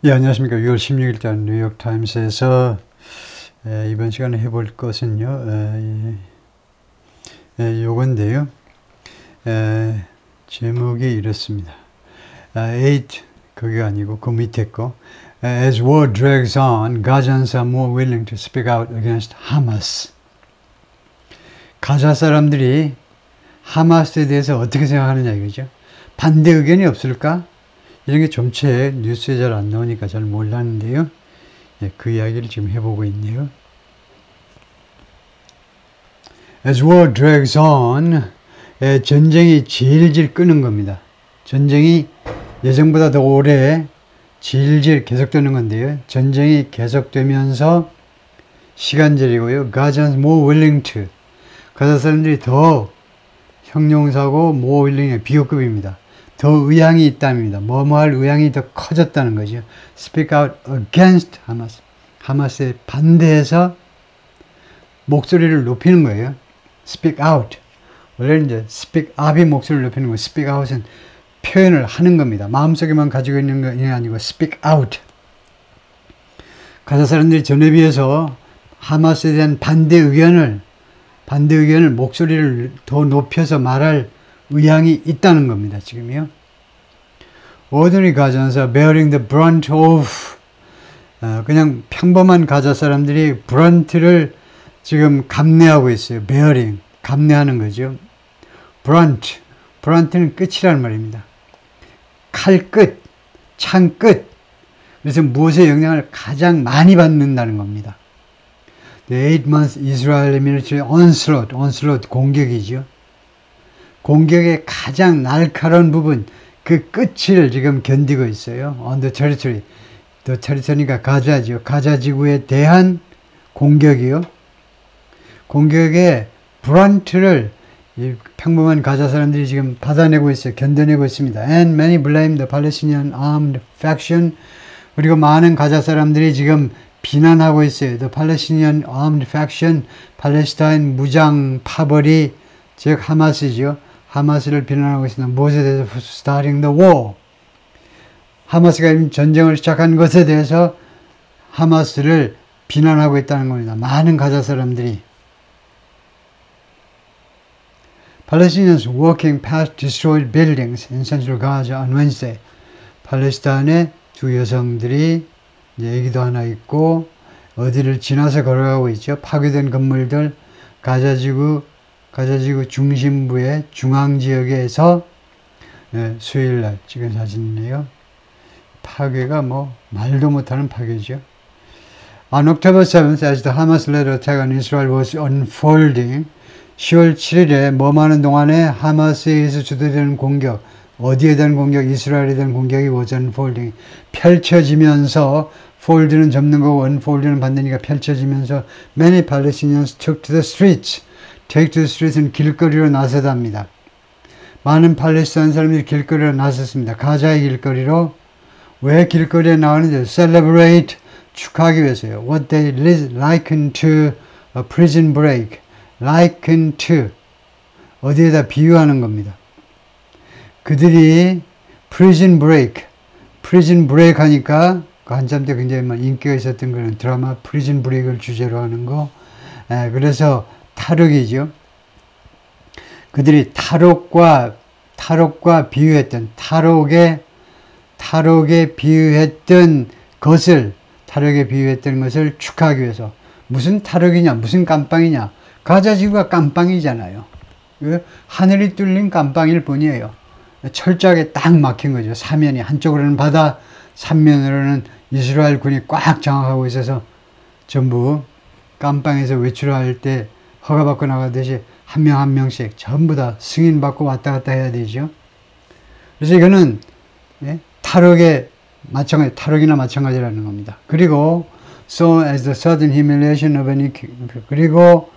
예, 안녕하십니까. 6월 16일자 뉴욕타임스에서 이번 시간에 해볼 것은요, 요건데요. 제목이 이렇습니다. 8, 그게 아니고 그 밑에 거. As war drags on, Gazans are more willing to speak out against Hamas. 가자 사람들이 하마스에 대해서 어떻게 생각하느냐 이거죠. 반대 의견이 없을까? 이런 게 좀체 뉴스에 잘 안 나오니까 잘 몰랐는데요. 그 이야기를 지금 해보고 있네요. As war drags on, 전쟁이 질질 끄는 겁니다. 전쟁이 예전보다 더 오래 질질 계속되는 건데요. 전쟁이 계속되면서 시간절이고요. Gazans more willing to. 가자 사람들이 더 형용사고 more willing의 비호급입니다. 더 의향이 있답니다. 뭐뭐할 의향이 더 커졌다는 거죠. Speak out against Hamas. 하마스에 반대해서 목소리를 높이는 거예요. Speak out. 원래는 이제 speak up이 목소리를 높이는 거고 speak out은 표현을 하는 겁니다. 마음속에만 가지고 있는 게 아니고 speak out. 가자 사람들이 전에 비해서 하마스에 대한 반대 의견을 목소리를 더 높여서 말할 의향이 있다는 겁니다. 지금요. Ordinary Gazans are bearing the brunt of 그냥 평범한 가자 사람들이 brunt를 지금 감내하고 있어요. bearing, 감내하는 거죠. brunt는 끝이라는 말입니다. 칼 끝, 창 끝. 그래서 무엇의 영향을 가장 많이 받는다는 겁니다. The 8-month Israeli military onslaught 공격이죠. 공격의 가장 날카로운 부분, 그 끝을 지금 견디고 있어요. On the territory. The territory가 가자죠. 가자 지구에 대한 공격이요. 공격의 brunt를 평범한 가자 사람들이 지금 받아내고 있어요. 견뎌내고 있습니다. And many blame the Palestinian armed faction. 그리고 많은 가자 사람들이 지금 비난하고 있어요. The Palestinian armed faction. 팔레스타인 무장 파벌이 즉 하마스죠. 하마스를 비난하고 있습니다. 무엇에 대해서 starting the war. 하마스가 전쟁을 시작한 것에 대해서 하마스를 비난하고 있다는 겁니다. 많은 가자 사람들이. Palestinians walking past destroyed buildings in central Gaza on Wednesday. 팔레스타인의 두 여성들이 얘기도 하나 있고 어디를 지나서 걸어가고 있죠. 파괴된 건물들 가자지구 중심부의 중앙지역에서 수요일날 찍은 사진이네요. 파괴가 말도 못하는 파괴죠. On October 7th, as the Hamas-led attack on Israel was unfolding, 10월 7일에 머무는 동안에 하마스에 의해서 주도되는 공격, 어디에 대한 공격, 이스라엘에 대한 공격이 was unfolding, 펼쳐지면서, fold는 접는 거고 unfold는 받으니까 펼쳐지면서 many Palestinians took to the streets. Take to the streets은 길거리로 나서답니다. 많은 팔레스타인 사람들이 길거리로 나섰습니다. 가자의 길거리로. 왜 길거리에 나오는지 celebrate, 축하하기 위해서요. What they liken to a prison break. liken to, 어디에다 비유하는 겁니다. 그들이 prison break 하니까 한참 때 굉장히 인기가 있었던 그런 드라마 prison break을 주제로 하는 거. 그래서 탈옥이죠. 그들이 탈옥과 비유했던 탈옥에 비유했던 것을 축하하기 위해서. 무슨 탈옥이냐, 무슨 깜빵이냐. 가자지구가 깜빵이잖아요. 하늘이 뚫린 깜빵일 뿐이에요. 철저하게 딱 막힌 거죠. 사면이 한쪽으로는 바다, 삼면으로는 이스라엘 군이 꽉 장악하고 있어서 전부 깜빵에서 외출할 때 허가받고 나가듯이 한 명 한 명씩 전부 다 승인받고 왔다 갔다 해야 되죠. 그래서 이거는 탈옥이나 마찬가지라는 겁니다. 그리고 so as the sudden humiliation of any 그리고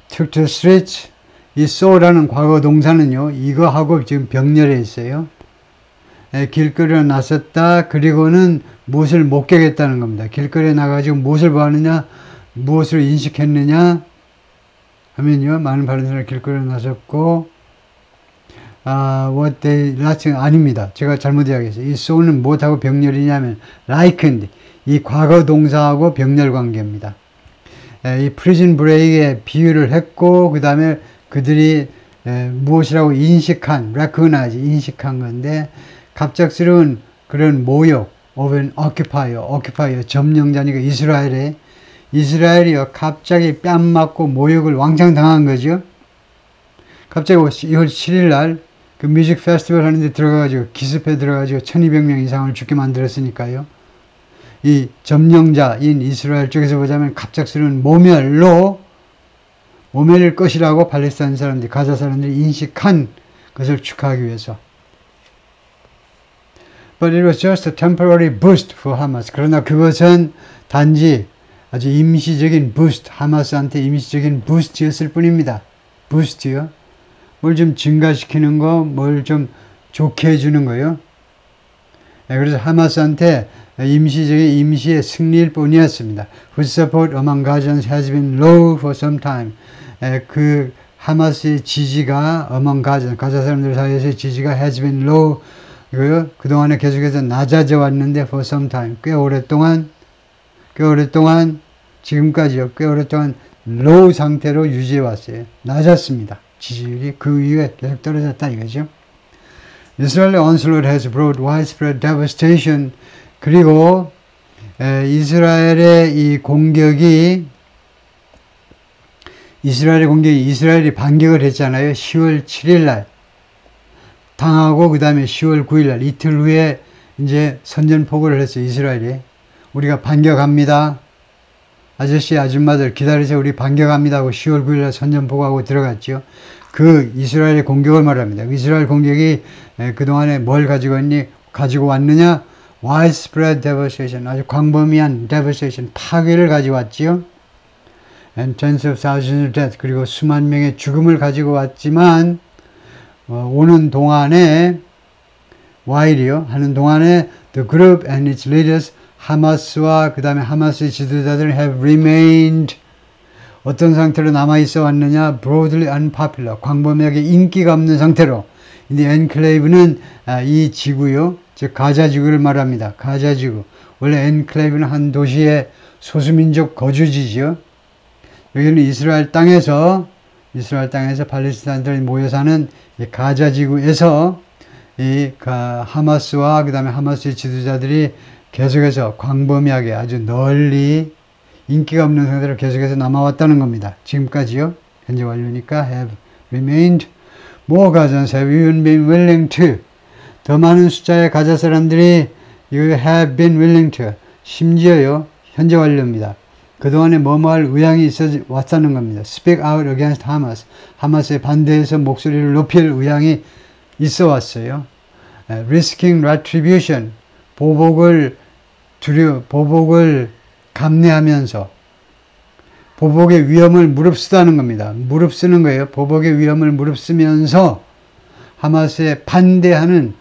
took to the streets. 이 so라는 과거 동사는요, 이거하고 지금 병렬해 있어요. 길거리에 나섰다. 그리고는 무엇을 목격했다는 겁니다. 길거리에 나가지고 무엇을 보았느냐, 무엇을 인식했느냐 하면요, 많은 바른 사람이 길거리에 나섰고 what they last 아닙니다. 제가 잘못 이야기했어요. 이 so는 뭐하고 병렬이냐면 likened 이 과거 동사하고 병렬 관계입니다. 이 prison break에 비유를 했고 그 다음에 그들이 무엇이라고 인식한 recognize 인식한 건데 갑작스러운 그런 모욕 of an occupier 점령자니까 이스라엘이요 갑자기 뺨 맞고 모욕을 왕창 당한 거죠. 갑자기 2월 7일 날 그 뮤직 페스티벌 하는데 들어가가지고 기습해 들어가지고 1200명 이상을 죽게 만들었으니까요. 이 점령자인 이스라엘 쪽에서 보자면 갑작스러운 모멸일 것이라고 팔레스타인 사람들이 가자 사람들이 인식한 것을 축하하기 위해서. But it was just a temporary boost for Hamas. 그러나 그것은 단지 아주 임시적인 부스트, 하마스한테 임시적인 부스트였을 뿐입니다. 부스트요. 뭘 좀 증가시키는 거, 뭘 좀 좋게 해주는 거요. 그래서 하마스한테 임시의 승리일 뿐이었습니다. Whose support among Gazans has been low for some time. 그 하마스의 지지가 among Gazans, 가자 사람들 사이에서의 지지가 has been low. 이거요. 그동안에 계속해서 낮아져 왔는데 for some time. 꽤 오랫동안 지금까지요. 꽤 오랫동안 low 상태로 유지해 왔어요. 낮았습니다. 지지율이 그 이후에 계속 떨어졌다 이거죠. Israeli onslaught has brought widespread devastation. 그리고 이스라엘의 이 공격이 이스라엘이 반격을 했잖아요. 10월 7일 날 당하고 그 다음에 10월 9일 날 이틀 후에 이제 선전포고를 했어요. 이스라엘이 우리가 반격합니다. 아저씨 아줌마들 기다리세요. 우리 반격합니다 하고 10월 9일 날 선전포고하고 들어갔죠. 그 이스라엘의 공격을 말합니다. 이스라엘 공격이 그동안에 뭘 가지고 왔느냐? widespread devastation, 아주 광범위한 devastation, 파괴를 가져왔지요. and tens of thousands of deaths, 그리고 수만 명의 죽음을 가지고 왔지만 오는 동안에 while이요 하는 동안에 the group and its leaders 하마스와 그 다음에 하마스의 지도자들은 have remained 어떤 상태로 남아있어 왔느냐 broadly unpopular 광범위하게 인기가 없는 상태로 근데 엔클레이브는 이 지구요 즉 가자 지구를 말합니다. 가자 지구 원래 엔클레이브는 한 도시의 소수민족 거주지죠. 여기는 이스라엘 땅에서 팔레스타인들이 모여 사는 이 가자 지구에서 이 하마스와 그 다음에 하마스의 지도자들이 계속해서 광범위하게 아주 널리 인기가 없는 상태로 계속해서 남아왔다는 겁니다. 지금까지요. 현재 완료니까 have remained. More Gazans have even been willing to. 더 많은 숫자의 가자 사람들이 have been willing to. 심지어요. 현재 완료입니다. 그동안에 뭐뭐할 의향이 있어 왔다는 겁니다. Speak out against Hamas. 하마스에 반대해서 목소리를 높일 의향이 있어 왔어요. Risking retribution. 보복을 감내하면서 보복의 위험을 무릅쓰다는 겁니다. 무릅쓰는 거예요. 보복의 위험을 무릅쓰면서 하마스에 반대하는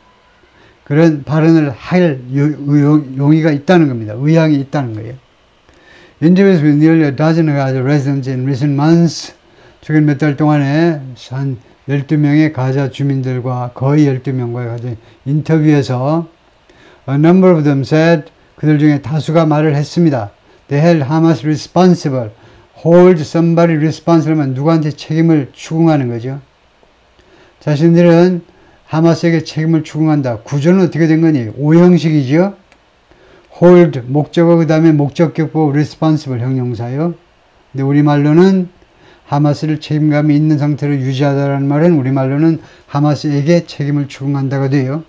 그런 발언을 할 용의가 있다는 겁니다. 의향이 있다는 거예요. Interviews with nearly a dozen Gaza residents in recent months. 최근 몇 달 동안에 한 12명의 가자 주민들과 거의 12명과의 가자 인터뷰에서 A number of them said 그들 중에 다수가 말을 했습니다. They held Hamas responsible. Hold somebody responsible 하면 누구한테 책임을 추궁하는 거죠. 자신들은 하마스에게 책임을 추궁한다. 구조는 어떻게 된 거니? 오형식이죠. hold 목적어 그 다음에 목적격보 responsible 형용사요. 근데 우리말로는 하마스를 책임감이 있는 상태로 유지하다라는 말은 우리말로는 하마스에게 책임을 추궁한다가 돼요.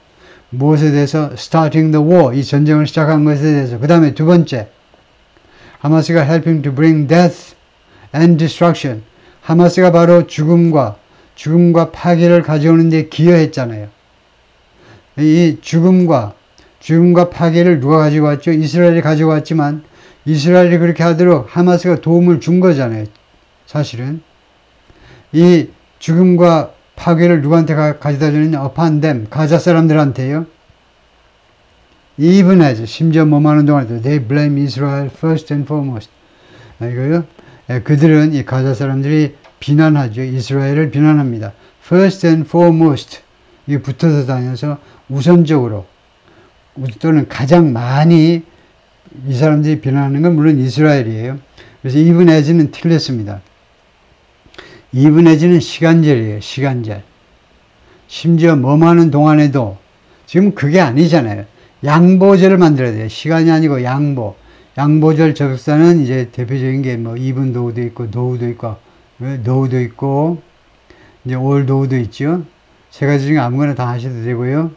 무엇에 대해서? starting the war, 이 전쟁을 시작한 것에 대해서. 그 다음에 두 번째, 하마스가 helping to bring death and destruction. 하마스가 바로 죽음과 파괴를 가져오는 데 기여했잖아요. 이 죽음과 파괴를 누가 가지고 왔죠? 이스라엘이 가지고 왔지만 이스라엘이 그렇게 하도록 하마스가 도움을 준 거잖아요. 사실은 이 죽음과 파괴를 누구한테 가져다 주느냐? upon them, 가자 사람들한테요. even as, 심지어 뭐하는 동안에도 they blame Israel first and foremost. 이거요. 그들은 이 가자 사람들이 비난하죠. 이스라엘을 비난합니다. first and foremost. 이게 붙어서 다녀서 우선적으로 또는 가장 많이 이 사람들이 비난하는 건 물론 이스라엘이에요. 그래서 even as는 틀렸습니다. even as는 시간절이에요. 시간절. 심지어 뭐하는 동안에도 지금 그게 아니잖아요. 양보절을 만들어야 돼요. 시간이 아니고 양보. 양보절 접속사는 이제 대표적인 게 뭐 even though도 있고 though도 있고 though도 있고 이제 although도 있죠. 세 가지 중에 아무거나 다 하셔도 되고요.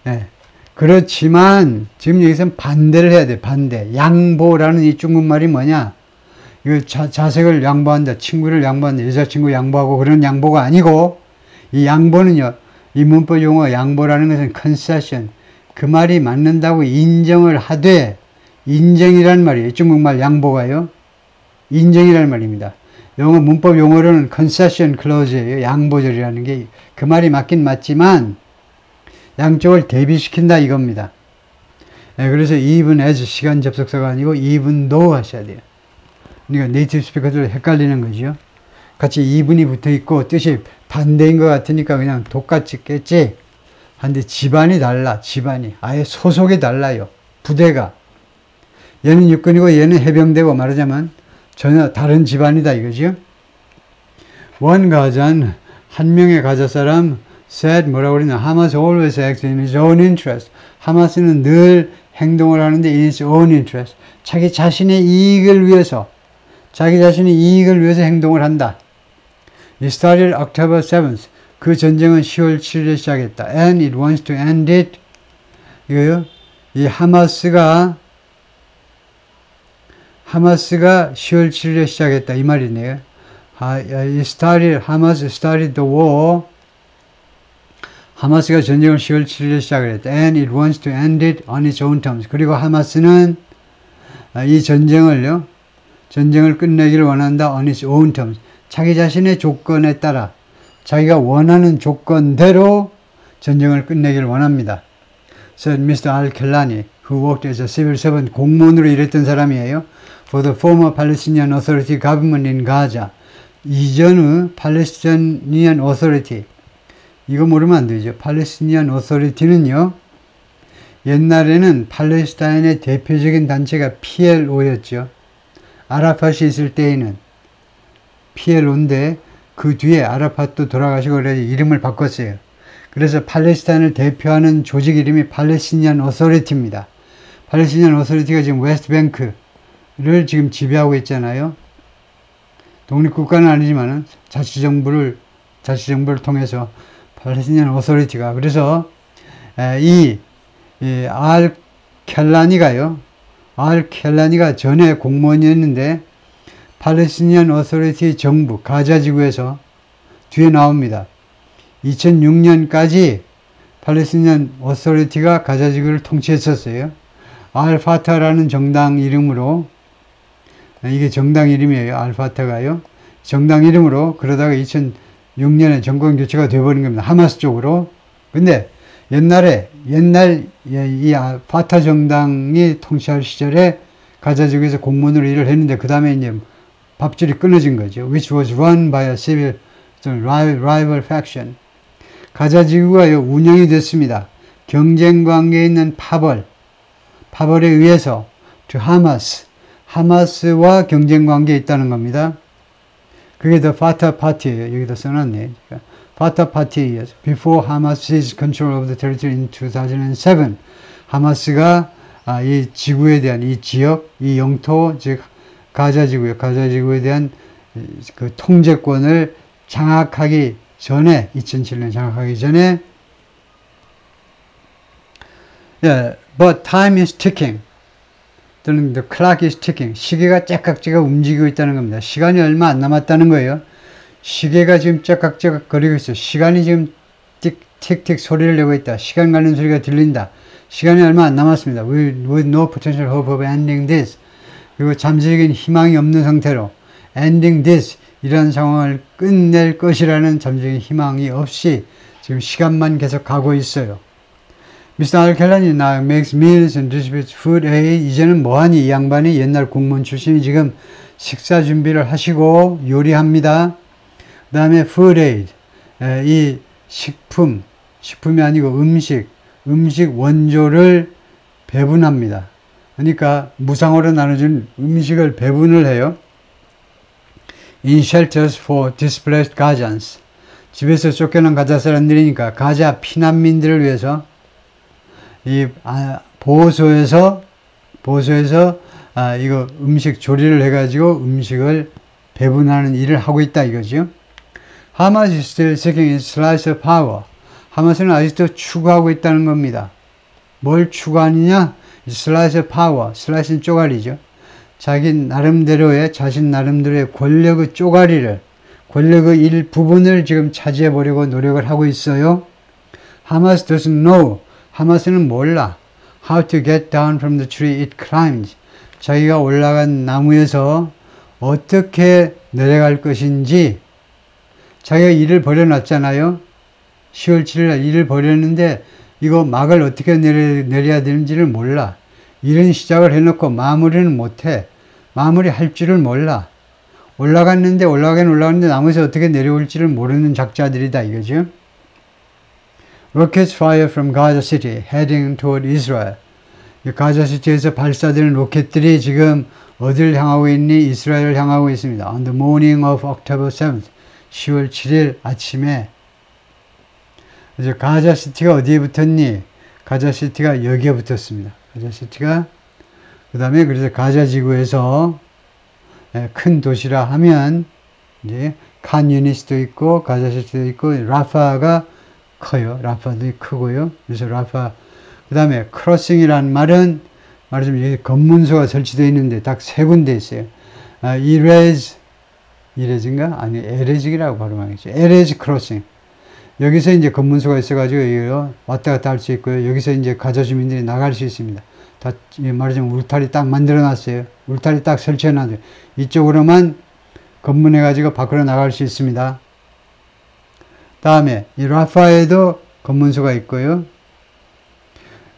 네. 그렇지만 지금 여기서는 반대를 해야 돼. 반대. 양보라는 이 중국말이 뭐냐? 이거 자식을 양보한다. 친구를 양보한다. 여자친구 양보하고 그런 양보가 아니고 이 양보는요. 이 문법 용어 양보라는 것은 concession. 그 말이 맞는다고 인정을 하되 인정이란 말이에요. 중국말 양보가요. 인정이란 말입니다. 영어 문법 용어로는 concession clause예요. 양보절이라는 게 그 말이 맞긴 맞지만 양쪽을 대비시킨다 이겁니다. 네, 그래서 even as 시간 접속사가 아니고 even though 하셔야 돼요. 그러니까 네이티브 스피커들 헷갈리는 거죠. 같이 even이 붙어 있고 뜻이 반대인 것 같으니까 그냥 똑같이 겠지. 근데 집안이 달라. 집안이 아예 소속이 달라요. 부대가 얘는 육군이고 얘는 해병대고 말하자면 전혀 다른 집안이다 이거죠. 원 가자는 한 명의 가자 사람 said 뭐라고 그러냐. Hamas always acts in his own interest. 하마스는 늘 행동을 하는데 in his own interest. 자기 자신의 이익을 위해서 행동을 한다. It started October 7th. 그 전쟁은 10월 7일에 시작했다. And it wants to end it. 이거요. 이 하마스가 10월 7일에 시작했다. 이 말이네요. Hamas started the war. 하마스가 전쟁을 10월 7일에 시작을 했다. And it wants to end it on its own terms. 그리고 하마스는 이 전쟁을 끝내기를 원한다. on its own terms. 자기 자신의 조건에 따라 자기가 원하는 조건대로 전쟁을 끝내기를 원합니다. said Mr. Al-Kelani, who worked as a civil servant, 공무원으로 일했던 사람이에요. For the former Palestinian Authority government in Gaza. 이전의 Palestinian Authority. 이거 모르면 안 되죠. Palestinian Authority는요. 옛날에는 팔레스타인의 대표적인 단체가 PLO였죠. 아라팟이 있을 때에는 PLO인데 그 뒤에 아라팟도 돌아가시고 그래서 이름을 바꿨어요. 그래서 팔레스타인을 대표하는 조직 이름이 팔레스티니안 어서리티입니다. 팔레스티니안 어서리티가 지금 웨스트뱅크를 지금 지배하고 있잖아요. 독립국가는 아니지만 자치정부를 통해서 팔레스티니안 어서리티가 그래서 알켈라니가 전에 공무원이었는데 팔레스티니안 어서리티 정부 가자지구에서 뒤에 나옵니다. 2006년까지 팔레스티니안 어서리티가 가자지구를 통치했었어요. 알파타라는 정당 이름으로 이게 정당 이름이에요. 알파타가요. 정당 이름으로 그러다가 2006년에 정권 교체가 되어버린 겁니다. 하마스 쪽으로. 근데 옛날 이 파타 정당이 통치할 시절에 가자지구에서 공무원으로 일을 했는데 그 다음에 이제 밥줄이 끊어진 거죠. Which was run by a civil rival faction. 가자지구가 운영이 됐습니다. 경쟁 관계에 있는 파벌에 의해서 to 하마스와 경쟁 관계에 있다는 겁니다. 그게 the Fatah Party예요. 여기다 써놨네. Fatah Party에 의해서 before Hamas's control of the territory in 2007. 하마스가 이 지구에 대한 이 지역, 이 영토, 즉 가자지구에 대한 그 통제권을 장악하기 전에 2007년 장악하기 전에 but time is ticking 또는 the clock is ticking 시계가 째깍째깍 움직이고 있다는 겁니다. 시간이 얼마 안 남았다는 거예요. 시계가 지금 째깍째깍 거리고 있어요. 시간이 지금 틱틱 소리를 내고 있다. 시간 가는 소리가 들린다. 시간이 얼마 안 남았습니다. With no potential hope of ending this. 그리고 잠재적인 희망이 없는 상태로 ending this 이런 상황을 끝낼 것이라는 잠재적인 희망이 없이 지금 시간만 계속 가고 있어요. Mr. Al-Kelani now makes meals and distributes food aid. 이제는 뭐하니? 이 양반이 옛날 공무원 출신이 지금 식사 준비를 하시고 요리합니다. 그 다음에 food aid. 이 식품이 아니고 음식 원조를 배분합니다. 그러니까 무상으로 나눠준 음식을 배분을 해요. In shelters for displaced Gazans. 집에서 쫓겨난 가자 사람들이니까 가자 피난민들을 위해서 이 보호소에서 이거 음식 조리를 해가지고 음식을 배분하는 일을 하고 있다 이거죠. Hamas is still seeking its slice of power. 하마스는 아직도 추구하고 있다는 겁니다. 뭘 추구하느냐? slice of power. slice는 쪼가리죠. 자신 나름대로의 권력의 쪼가리를, 권력의 일부분을 지금 차지해보려고 노력을 하고 있어요. Hamas doesn't know. 하마스는 몰라. How to get down from the tree it climbs. 자기가 올라간 나무에서 어떻게 내려갈 것인지 자기가 일을 벌여놨잖아요. 10월 7일 일을 벌였는데 이거 막을 어떻게 내려야 되는지를 몰라. 일은 시작을 해놓고 마무리는 못해. 마무리할 줄을 몰라. 올라갔는데 나무에서 어떻게 내려올지를 모르는 작자들이다 이거죠. Rockets fire from Gaza City heading toward Israel. 가자시티에서 발사되는 로켓들이 지금 어디를 향하고 있니? 이스라엘을 향하고 있습니다. On the morning of October 7th. 10월 7일 아침에. 그래서 가자시티가 어디에 붙었니? 가자시티가 여기에 붙었습니다. 가자시티가 그 다음에 그래서 가자지구에서 큰 도시라 하면 이제 칸 유니스도 있고 가자시티도 있고 라파가 커요. 라파도 크고요. 그래서 라파 그 다음에 크로싱이라는 말은 말하자면 여기 검문소가 설치되어 있는데 딱 세 군데 있어요. 이레즈인가? 아니 에레즈라고 발음하겠죠. 에레즈 크로싱. 여기서 이제 검문소가 있어가지고 여기로 왔다 갔다 할 수 있고요. 여기서 이제 가자 주민들이 나갈 수 있습니다. 다 말하자면 울타리 딱 만들어 놨어요. 울타리 딱 설치해 놨어요. 이쪽으로만 검문해가지고 밖으로 나갈 수 있습니다. 다음에 이 라파에도 검문소가 있고요.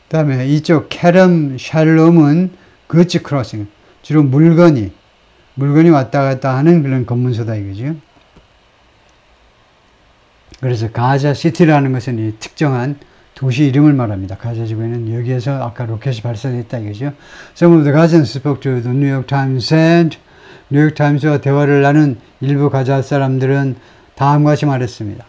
다음에 이쪽 캐럼 샬롬은 거치 크로싱. 주로 물건이 왔다 갔다 하는 그런 검문소다 이거죠. 그래서 가자 시티라는 것은 이 특정한 도시 이름을 말합니다. 가자 지구에는 여기에서 아까 로켓이 발사됐다 이거죠. Some of the Gazans spoke to the New York Times and 뉴욕 타임스와 대화를 나눈 일부 가자 사람들은 다음과 같이 말했습니다.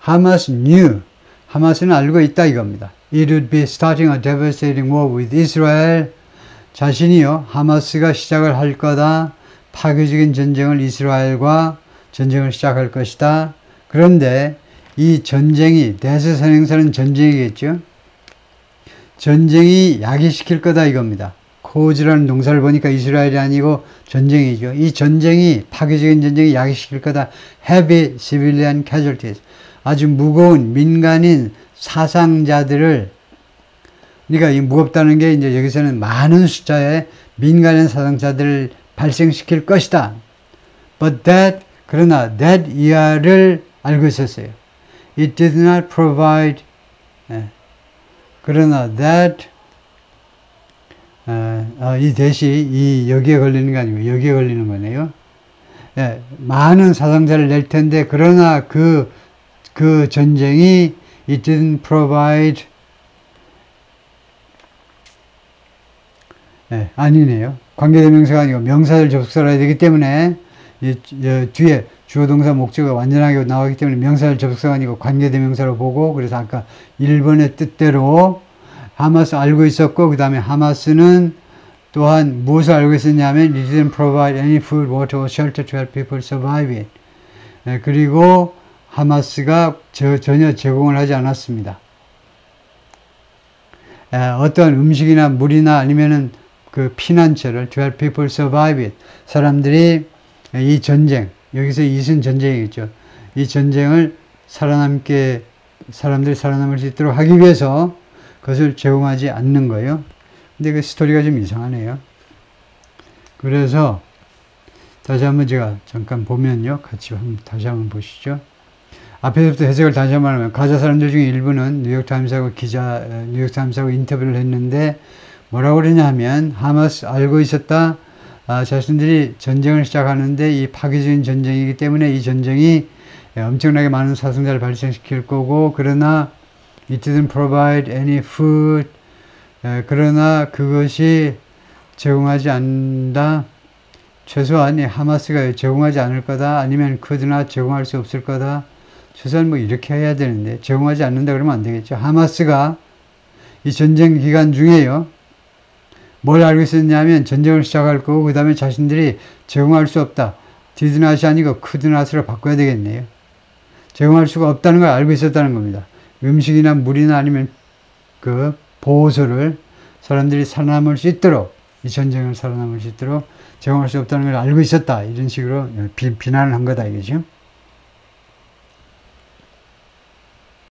Hamas knew. 하마스는 알고 있다 이겁니다. It would be starting a devastating war with Israel. 자신이요. 하마스가 시작을 할 거다. 파괴적인 전쟁을 이스라엘과 전쟁을 시작할 것이다. 그런데 이 전쟁이 대서선행사는 전쟁이겠죠. 전쟁이 야기시킬 거다 이겁니다. 코즈라는 동사를 보니까 이스라엘이 아니고 전쟁이죠. 이 전쟁이 파괴적인 전쟁이 야기시킬 거다. Heavy civilian casualties. 아주 무거운 민간인 사상자들을 그러니까 이 무겁다는 게 이제 여기서는 많은 숫자의 민간인 사상자들을 발생시킬 것이다. 그러나 that 이하를 알고 있었어요. It did not provide 그러나 that 이 대시 이 여기에 걸리는 게 아니고 여기에 걸리는 거네요. 많은 사상자를 낼 텐데 그러나 그 전쟁이 it didn't provide 아니네요. 관계대명사가 아니고 명사절 접속사라 해야 되기 때문에 뒤에 주어동사 목적어가 완전하게 나오기 때문에 명사절 접속사가 아니고 관계대명사로 보고 그래서 아까 1번의 뜻대로 하마스 알고 있었고 그 다음에 하마스는 또한 무엇을 알고 있었냐면 it didn't provide any food, water or shelter to help people survive it. 그리고 하마스가 전혀 제공을 하지 않았습니다. 어떤 음식이나 물이나 아니면은 그 피난처를 to help people survive it. 사람들이 이 전쟁, 여기서 이은 전쟁이겠죠. 이 전쟁을 사람들이 살아남을 수 있도록 하기 위해서 그것을 제공하지 않는 거예요. 근데 그 스토리가 좀 이상하네요. 그래서 다시 한번 제가 잠깐 보면요. 같이 다시 한번 보시죠. 앞에서부터 해석을 다시 한번 하면 가자 사람들 중에 일부는 뉴욕타임스하고 뉴욕타임스하고 인터뷰를 했는데 뭐라고 그러냐 하면 하마스 알고 있었다. 자신들이 전쟁을 시작하는데 이 파괴적인 전쟁이기 때문에 이 전쟁이 엄청나게 많은 사상자를 발생시킬 거고, 그러나 it didn't provide any food. 그러나 그것이 제공하지 않는다. 최소한 하마스가 제공하지 않을 거다. 아니면 could나 제공할 수 없을 거다. 최소한 뭐 이렇게 해야 되는데 제공하지 않는다 그러면 안 되겠죠. 하마스가 이 전쟁 기간 중에요. 뭘 알고 있었냐면 전쟁을 시작할 거고 그 다음에 자신들이 제공할 수 없다. did not이 아니고 could not으로 바꿔야 되겠네요. 제공할 수가 없다는 걸 알고 있었다는 겁니다. 음식이나 물이나 아니면 그 보호소를 사람들이 살아남을 수 있도록, 이 전쟁을 살아남을 수 있도록 제공할 수 없다는 걸 알고 있었다. 이런 식으로 비난을 한 거다 이거죠.